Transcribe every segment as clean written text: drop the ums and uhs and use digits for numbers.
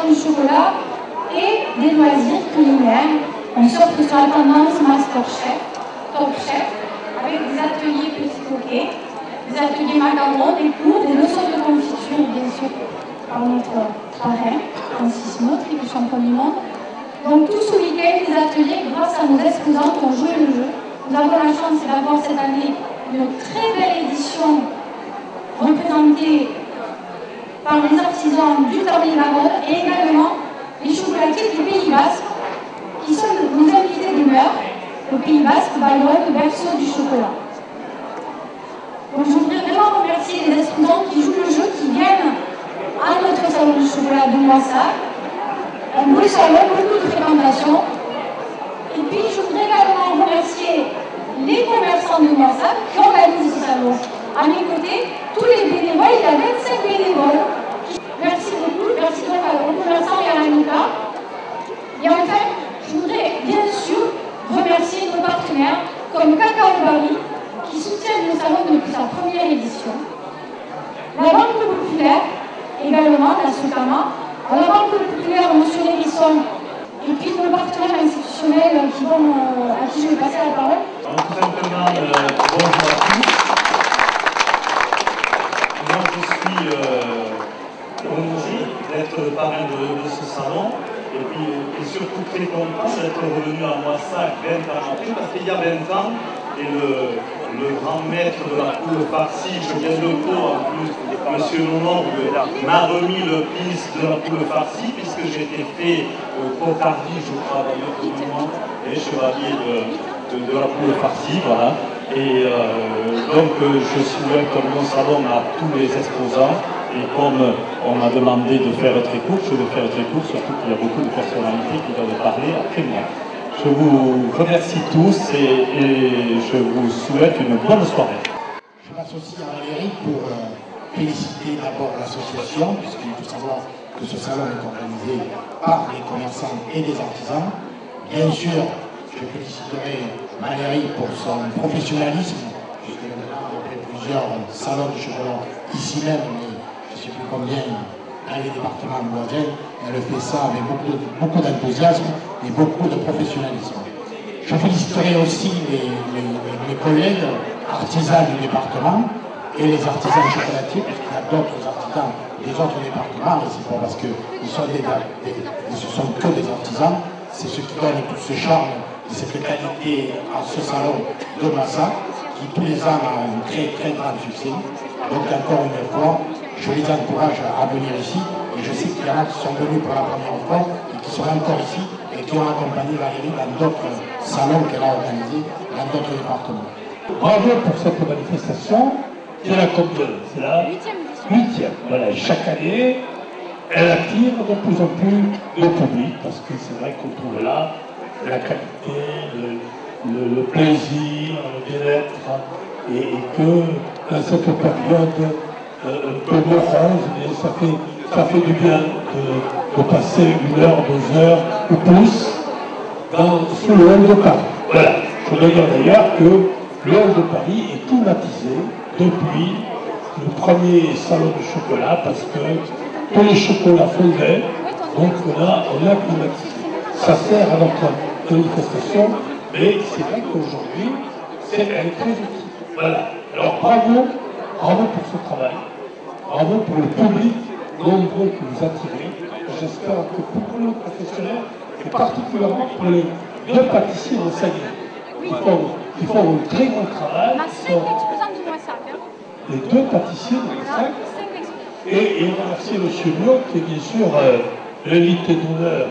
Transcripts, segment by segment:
du chocolat et des loisirs culinaires. On surfe sur la tendance Masterchef, Top Chef, avec des ateliers petits coquets, des ateliers macarons, des cours, des leçons de confiture, bien sûr, par notre parrain, Francis Maud, triple champion du monde. Donc tout ce week-end, des ateliers grâce à nos exposants qui ont joué le jeu. Nous avons la chance d'avoir cette année une très belle édition représentée par les artisans du Tarn-et-Garonne et également les chocolatiers du Pays Basque qui sont nos invités d'honneur. Le Pays Basque, Bayonne, le berceau du chocolat. Donc je voudrais vraiment remercier les exposants qui jouent le jeu, qui viennent à notre salon du chocolat de Moissac. Un beau salon, beaucoup de fréquentation. Et puis je voudrais également remercier les commerçants de Moissac qui organisent ce salon. À mes côtés, tous les bénévoles, il y a 25 bénévoles. Merci beaucoup, merci donc au commerçant et à l'ANICA. Et enfin, je voudrais bien sûr remercier nos partenaires comme Cacao Barry qui soutiennent le salon depuis sa première édition. La Banque Populaire, également, la Socama. À la Banque Populaire, M. Lérisson, et puis nos partenaires institutionnels à qui je vais passer la parole. Alors, tout simplement, bonjour à tous. Moi, je suis honoré d'être le parrain de ce salon et surtout très content d'être revenu à Moissac 20 ans après, parce qu'il y a 20 ans, et le grand maître de la poule farcie, je viens de Pau en plus, M. Lonorgue, m'a remis le prix de la poule farcie, puisque j'ai été fait Cotardi, je crois, d'ailleurs, tout le monde, et chevalier de la poule farcie, voilà. Et donc je souhaite mon salon à tous les exposants, et comme on m'a demandé de faire très court, je vais faire très court, surtout qu'il y a beaucoup de personnalités qui doivent parler après moi. Je vous remercie tous et je vous souhaite une bonne soirée. Je m'associe à Valérie pour féliciter d'abord l'association, puisqu'il faut savoir que ce salon est organisé par les commerçants et les artisans. Bien sûr, je féliciterai Valérie pour son professionnalisme, puisque maintenant, on fait plusieurs salons de chocolat ici même, mais je ne sais plus combien dans les départements voisins. Elle fait ça avec beaucoup d'enthousiasme et beaucoup de professionnalisme. Je féliciterai aussi mes collègues artisans du département et les artisans chocolatiers, puisqu'il y a d'autres artisans des autres départements, et c'est pas parce qu'ils sont ce sont que des artisans, c'est ce qui donne tout ce charme et cette qualité à ce salon de Moissac, qui tous les ans a un très très grand succès. Donc encore une fois, je les encourage à venir ici, et je sais qu'il y en a qui sont venus pour la première fois et qui sont encore ici et qui ont accompagné Valérie dans d'autres salons qu'elle a organisés dans d'autres départements. Bravo pour cette manifestation. C'est la combien? C'est la 8e. Voilà, chaque année, elle attire de plus en plus le public, parce que c'est vrai qu'on trouve là la qualité, le plaisir, le bien-être, et que dans cette période peu morose, ça fait du bien de passer 1 heure, 2 heures ou plus sous le hall de Paris. Voilà. Je voudrais dire d'ailleurs que le hall de Paris est climatisé depuis le premier salon de chocolat, parce que tous les chocolats fondaient, donc on a climatisé. Ça sert à notre manifestation, mais c'est vrai qu'aujourd'hui, elle est très utile. Voilà. Alors bravo pour ce travail, bravo pour le public nombreux que vous attirez. J'espère que pour tous les professionnels, et particulièrement pour les 2 pâtissiers enseignants, qui font un très bon travail. Les 2 pâtissiers de Moissac, et remercier M. Miot, qui est bien sûr l'invité d'honneur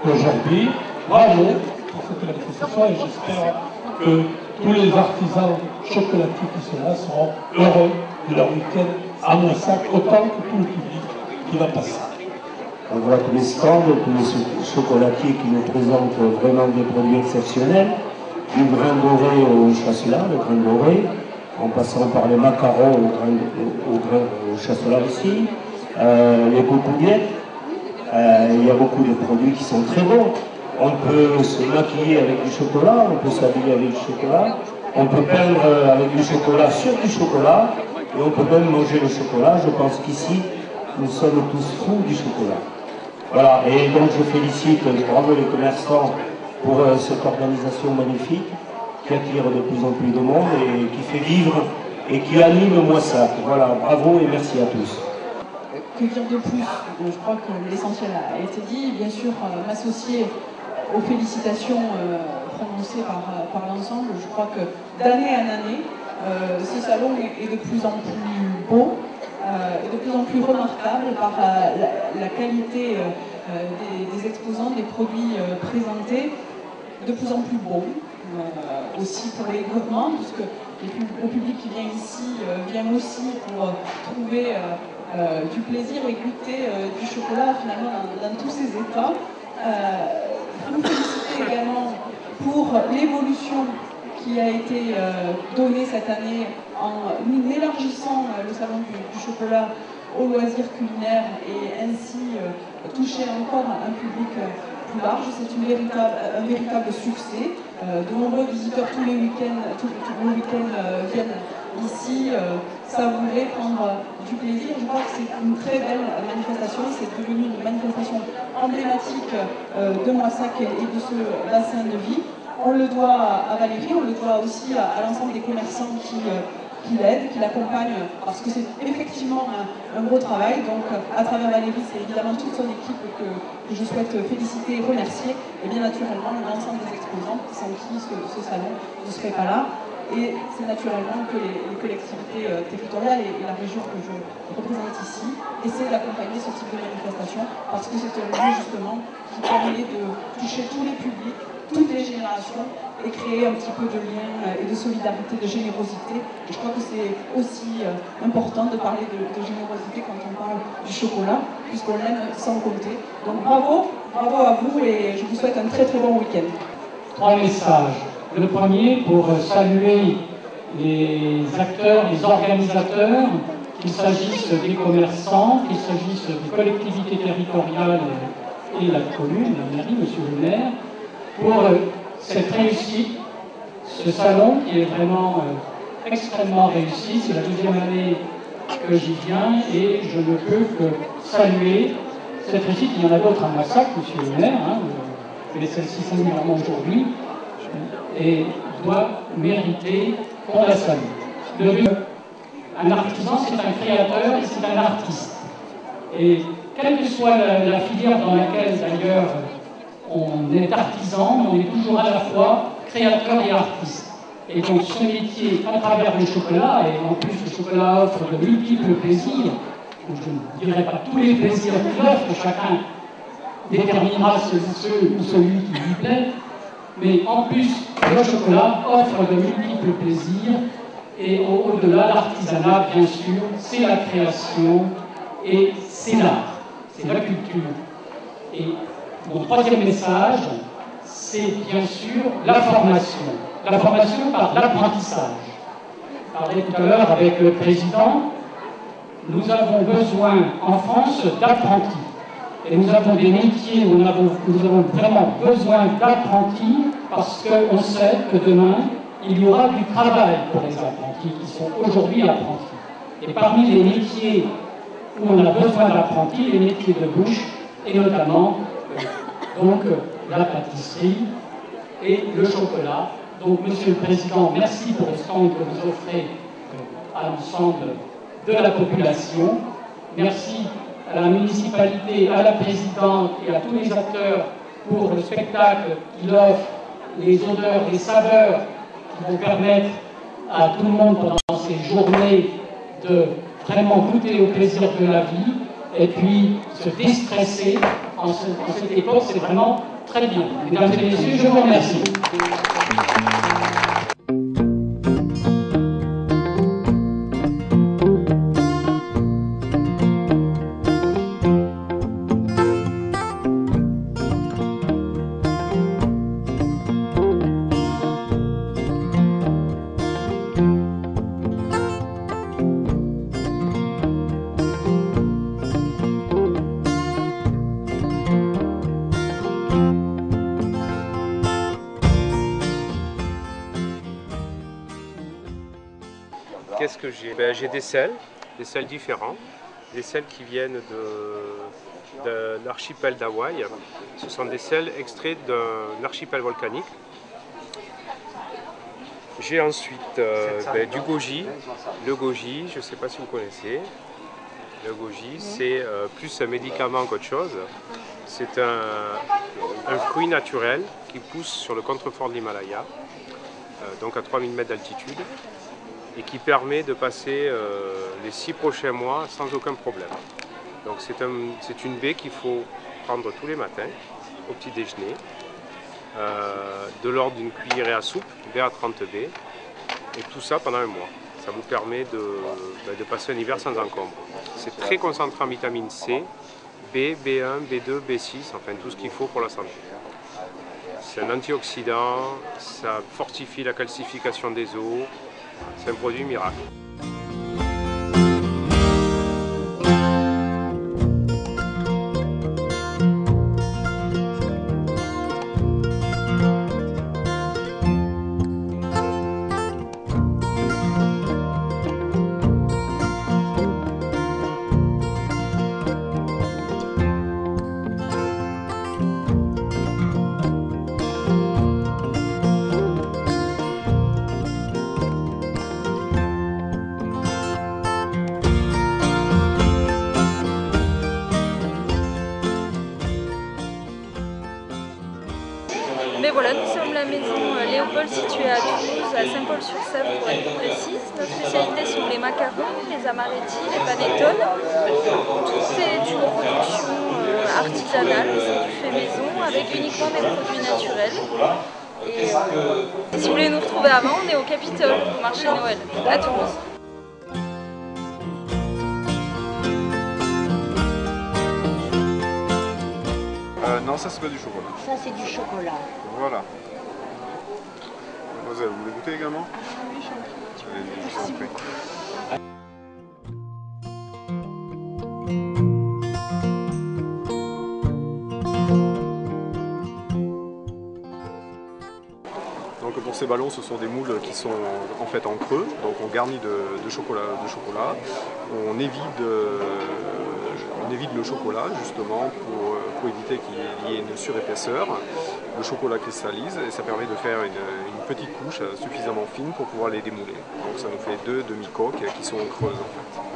aujourd'hui. Bravo pour cette manifestation, et j'espère que tous les artisans chocolatiers qui sont là seront heureux de leur week-end à Moissac, autant que tout le public qui va passer. On voit tous les stands, tous les chocolatiers qui nous présentent vraiment des produits exceptionnels, du grain doré au chasselas, le grain doré, en passant par les macarons au chasselas aussi, les cocougnettes. Il y a beaucoup de produits qui sont très bons. On peut se maquiller avec du chocolat, on peut s'habiller avec du chocolat, on peut peindre avec du chocolat sur du chocolat, et on peut même manger le chocolat. Je pense qu'ici, nous sommes tous fous du chocolat. Voilà, et donc je félicite, bravo les commerçants pour cette organisation magnifique qui attire de plus en plus de monde et qui fait vivre et qui anime Moissac. Voilà, bravo et merci à tous. Que dire de plus? Je crois que l'essentiel a été dit. Bien sûr, m'associer aux félicitations prononcées par l'ensemble. Je crois que d'année en année, ce salon est de plus en plus beau et de plus en plus remarquable par la qualité des exposants, des produits présentés, de plus en plus beaux. Aussi pour les groupements, puisque le public qui vient ici vient aussi pour trouver du plaisir et goûter du chocolat finalement dans tous ses états. Vous féliciter également pour l'évolution qui a été donnée cette année en élargissant le salon du chocolat aux loisirs culinaires et ainsi toucher encore un public plus large. C'est un véritable succès. De nombreux visiteurs tous les week-ends viennent ici savourer, prendre du plaisir. Je crois que c'est une très belle manifestation. C'est devenu une manifestation emblématique de Moissac et de ce bassin de vie. On le doit à Valérie, on le doit aussi à l'ensemble des commerçants qui l'aident, qui l'accompagnent, parce que c'est effectivement un gros travail. Donc à travers Valérie, c'est évidemment toute son équipe que je souhaite féliciter et remercier, et bien naturellement l'ensemble des exposants sans qui ce salon ne serait pas là. Et c'est naturellement que les collectivités territoriales et la région que je représente ici essaient d'accompagner ce type de manifestation, parce que c'est un lieu justement qui permet de toucher tous les publics, toutes les générations, et créer un petit peu de lien et de solidarité, de générosité. Et je crois que c'est aussi important de parler de générosité quand on parle du chocolat, puisqu'on l'aime sans compter. Donc bravo à vous, et je vous souhaite un très très bon week-end. 3 messages. Le premier pour saluer les acteurs, les organisateurs, qu'il s'agisse des commerçants, qu'il s'agisse des collectivités territoriales et la commune, la mairie, monsieur le maire, pour cette réussite, ce salon qui est vraiment extrêmement réussi. C'est la deuxième année que j'y viens et je ne peux que saluer cette réussite. Il y en a d'autres à Moissac, monsieur le maire, mais celle-ci singulièrement aujourd'hui, et doit mériter qu'on la salue. Un artisan, c'est un créateur et c'est un artiste. Et quelle que soit la filière dans laquelle d'ailleurs on est artisan, on est toujours à la fois créateur et artiste. Et donc ce métier, à travers le chocolat, et en plus le chocolat offre de multiples plaisirs, je ne dirais pas tous les plaisirs qu'il offre, chacun déterminera celui qui lui plaît, mais en plus le chocolat offre de multiples plaisirs, et au-delà l'artisanat, bien sûr, c'est la création et c'est l'art, c'est la culture. Et mon troisième message, c'est bien sûr la formation. La formation par l'apprentissage. Je parlais tout à l'heure avec le président, nous avons besoin en France d'apprentis. Et nous avons des métiers où nous avons vraiment besoin d'apprentis parce qu'on sait que demain, il y aura du travail pour les apprentis qui sont aujourd'hui apprentis. Et parmi les métiers où on a besoin d'apprentis, les métiers de bouche, et notamment donc la pâtisserie et le chocolat. Donc, Monsieur le Président, merci pour le stand que vous offrez à l'ensemble de la population. Merci à la municipalité, à la présidente et à tous les acteurs pour le spectacle qu'il offre, les odeurs, les saveurs qui vont permettre à tout le monde pendant ces journées de vraiment goûter au plaisir de la vie et puis se déstresser en cette époque. C'est vraiment très bien. Mesdames et messieurs, je vous remercie. Qu'est-ce que j'ai? J'ai des sels différents. des sels qui viennent de l'archipel d'Hawaï. Ce sont des sels extraits d'un archipel volcanique. J'ai ensuite du goji. Le goji, je ne sais pas si vous connaissez. Le goji, c'est plus un médicament qu'autre chose. C'est un fruit naturel qui pousse sur le contrefort de l'Himalaya, donc à 3000 mètres d'altitude, et qui permet de passer les 6 prochains mois sans aucun problème. Donc c'est une baie qu'il faut prendre tous les matins au petit déjeuner, de l'ordre d'une cuillerée à soupe, 20 à 30 baies, et tout ça pendant un mois. Ça vous permet de passer un hiver sans encombre. C'est très concentré en vitamine C, B, B1, B2, B6, enfin tout ce qu'il faut pour la santé. C'est un antioxydant, ça fortifie la calcification des os, c'est un produit miracle. Mais voilà, nous sommes la maison Léopold située à Toulouse, à Saint-Paul-sur-Sèvre pour être plus précise. Notre spécialité sont les macarons, les amaretti, les panettones. Tout est une production artisanale, c'est du fait maison avec uniquement des produits naturels. Et si vous voulez nous retrouver avant, on est au Capitole, au marché Noël, à Toulouse. Non, ça c'est pas du chocolat. Ça c'est du chocolat. Voilà. Mademoiselle, vous voulez goûter également? Oui, je Allez, je vous en prie. Donc pour ces ballons, ce sont des moules qui sont en fait en creux, donc on garnit de chocolat. On évite le chocolat justement pour éviter qu'il y ait une surépaisseur. Le chocolat cristallise et ça permet de faire une petite couche suffisamment fine pour pouvoir les démouler. Donc ça nous fait 2 demi-coques qui sont creuses en fait.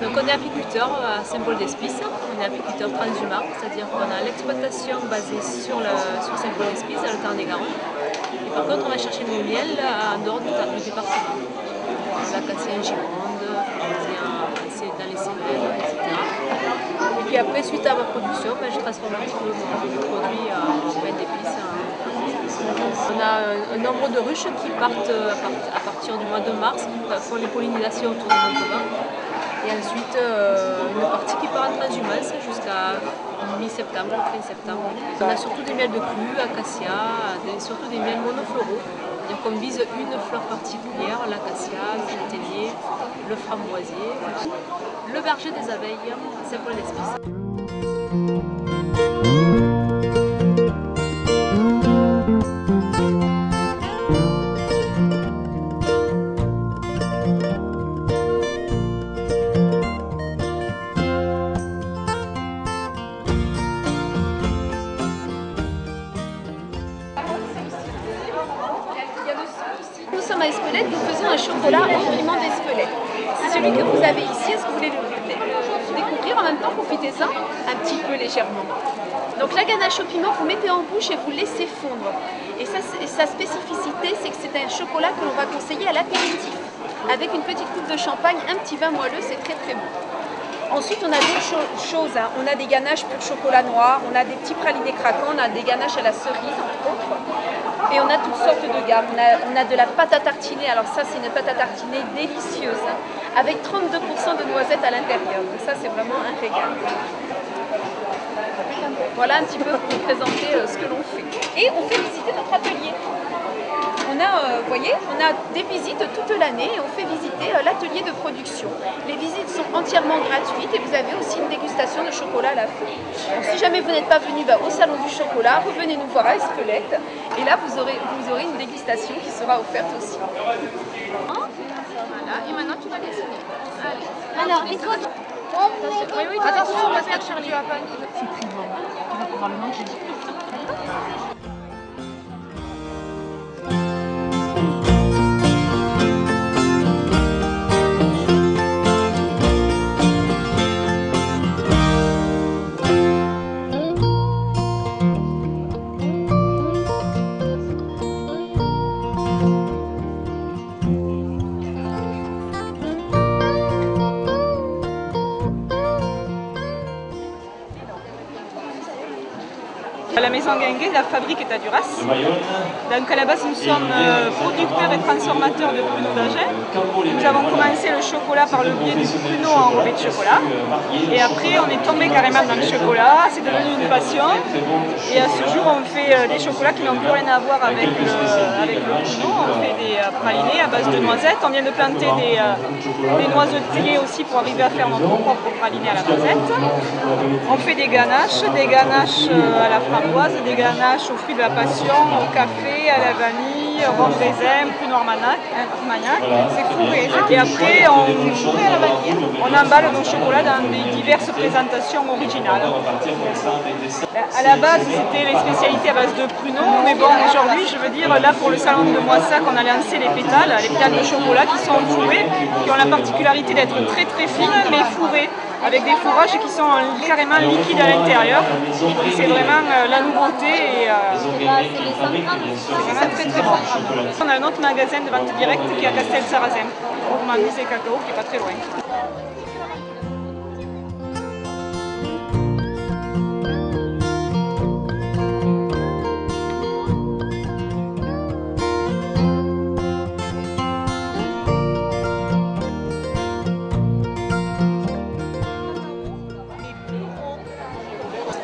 Donc on est apiculteur à Saint-Paul-d'Espice, on est apiculteur transhumant, c'est-à-dire qu'on a l'exploitation basée sur Saint-Paul-d'Espice, à le Tarn-et-Garonne. Et par contre on va chercher nos miels en dehors du département. L'acacia en Gironde, c'est dans les Cévennes, etc. Et puis après, suite à ma production, je transforme un petit peu mes produits en pain d'épices. On a un nombre de ruches qui partent à partir du mois de mars, qui font les pollinisations autour de Montauban. Et ensuite, une partie qui part en transhumance jusqu'à mi-septembre, fin septembre. On a surtout des miels de cru, acacia, surtout des miels monofloraux. Donc on vise une fleur particulière, l'acacia, le châtaignier, le framboisier, le berger des abeilles, Saint-Paul-d'Espice. Nous sommes à Espelette, nous faisons un chocolat au piment d'Espelette. C'est celui que vous avez ici. Est-ce que vous voulez le découvrir en même temps? Profitez-en un petit peu légèrement. Donc la ganache au piment, vous mettez en bouche et vous laissez fondre. Et sa spécificité, c'est que c'est un chocolat que l'on va conseiller à l'apéritif. Avec une petite coupe de champagne, un petit vin moelleux, c'est très très bon. Ensuite, on a d'autres choses. On a des ganaches pour chocolat noir, on a des petits pralinés craquants, on a des ganaches à la cerise, entre autres. Et on a toutes sortes de gammes. On a de la pâte à tartiner. Alors ça, c'est une pâte à tartiner délicieuse, avec 32% de noisettes à l'intérieur. Donc ça, c'est vraiment un régal. Voilà un petit peu pour vous présenter ce que l'on fait. Et on fait visiter notre atelier. On vous voyez, on a des visites toute l'année et on fait visiter l'atelier de production. Les visites sont entièrement gratuites et vous avez aussi une dégustation de chocolat à la fin. Donc, si jamais vous n'êtes pas venu au salon du chocolat, revenez nous voir à Espelette et là vous aurez une dégustation qui sera offerte aussi. Voilà, et maintenant tu vas dessiner. Allez. Alors, écoute. Oui, attention, on va faire Charlie. C'est très bon. Tu vas pouvoir le manger. La maison Guinguet, la fabrique est à Duras. Donc à la base, nous sommes producteurs et transformateurs de pruneaux d'Agen. Nous avons commencé le chocolat par le biais du pruneau enrobé de chocolat. Et après, on est tombé carrément dans le chocolat. C'est devenu une passion. Et à ce jour, on fait des chocolats qui n'ont plus rien à voir avec le pruneau. On fait des pralinés à base de noisettes. On vient de planter des noisetiers aussi pour arriver à faire notre propre praliné à la noisette. On fait des ganaches à la framboise, des ganaches aux fruits de la passion, au café, à la vanille, au rhum raisin, plus Armagnac, c'est fourré. Et après, on emballe nos chocolats dans des diverses présentations originales. À la base, c'était les spécialités à base de pruneaux, mais bon, aujourd'hui, je veux dire, là pour le salon de Moissac, on a lancé les pétales de chocolat qui sont fourrés, qui ont la particularité d'être très très fines, mais fourrées, avec des fourrages qui sont carrément liquides à l'intérieur. C'est vraiment la nouveauté et c'est vraiment très très bon. On a un autre magasin de vente directe qui est à Castel-Sarrazin, gourmandise et cacao, qui n'est pas très loin.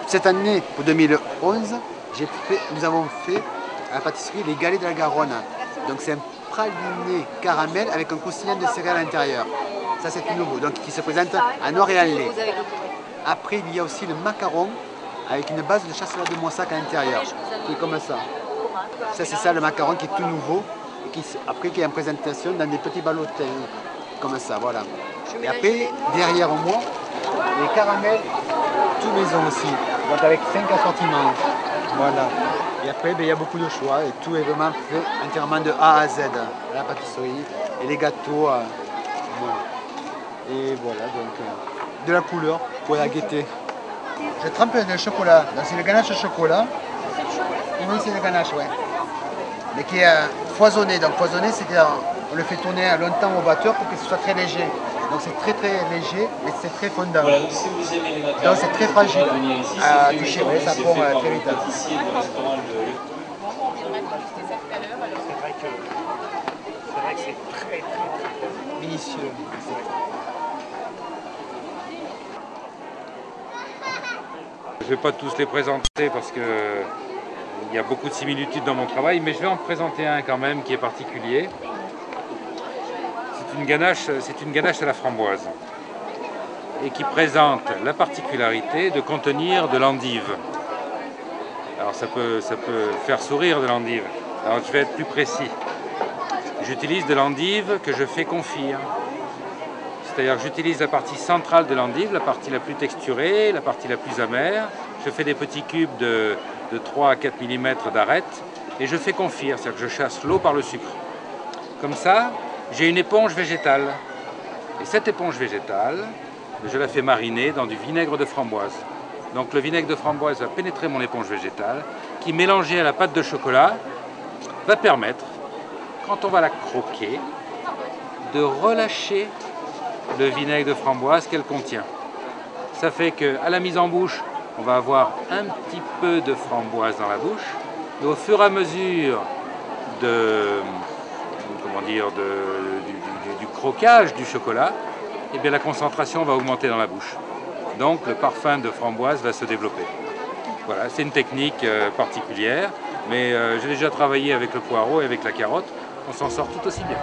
Cette année, pour 2011, nous avons fait à la pâtisserie les galets de la Garonne. Donc c'est un praliné caramel avec un croustillant de céréales à l'intérieur. Ça c'est tout nouveau, donc qui se présente en noir et en lait. Après il y a aussi le macaron avec une base de chasselas de Moissac à l'intérieur, qui est comme ça. Ça c'est ça le macaron qui est tout nouveau, et après qui est en présentation dans des petits ballots comme ça, voilà. Et après, derrière moi, les caramels tout maison aussi, donc avec 5 assortiments. Voilà. Et après, il y a beaucoup de choix et tout est vraiment fait entièrement de A à Z, la pâtisserie et les gâteaux. Voilà. Et voilà, donc de la couleur pour la gaieté. Je trempe le chocolat, donc c'est le ganache au chocolat. Oui, c'est le ganache, ouais. Mais qui est foisonné. Donc foisonné, c'est qu'on le fait tourner longtemps au batteur pour que ce soit très léger. Donc c'est très très léger, mais c'est très fondant. Voilà, donc c'est très fragile à toucher, ouais, ça prend très vite. C'est vrai que c'est très minutieux. Je ne vais pas tous les présenter parce qu'il y a beaucoup de similitudes dans mon travail, mais je vais en présenter un quand même qui est particulier. C'est une ganache à la framboise et qui présente la particularité de contenir de l'endive. Alors ça peut faire sourire de l'endive. Alors je vais être plus précis. J'utilise de l'endive que je fais confire. C'est-à-dire que j'utilise la partie centrale de l'endive, la partie la plus texturée, la partie la plus amère. Je fais des petits cubes de 3 à 4 mm d'arête et je fais confire, c'est-à-dire que je chasse l'eau par le sucre. Comme ça, j'ai une éponge végétale. Et cette éponge végétale, je la fais mariner dans du vinaigre de framboise. Donc le vinaigre de framboise va pénétrer mon éponge végétale, qui mélangée à la pâte de chocolat, va permettre, quand on va la croquer, de relâcher le vinaigre de framboise qu'elle contient. Ça fait qu'à la mise en bouche, on va avoir un petit peu de framboise dans la bouche, mais au fur et à mesure du croquage du chocolat, eh bien la concentration va augmenter dans la bouche. Donc le parfum de framboise va se développer. Voilà, c'est une technique particulière. mais j'ai déjà travaillé avec le poireau et avec la carotte, on s'en sort tout aussi bien.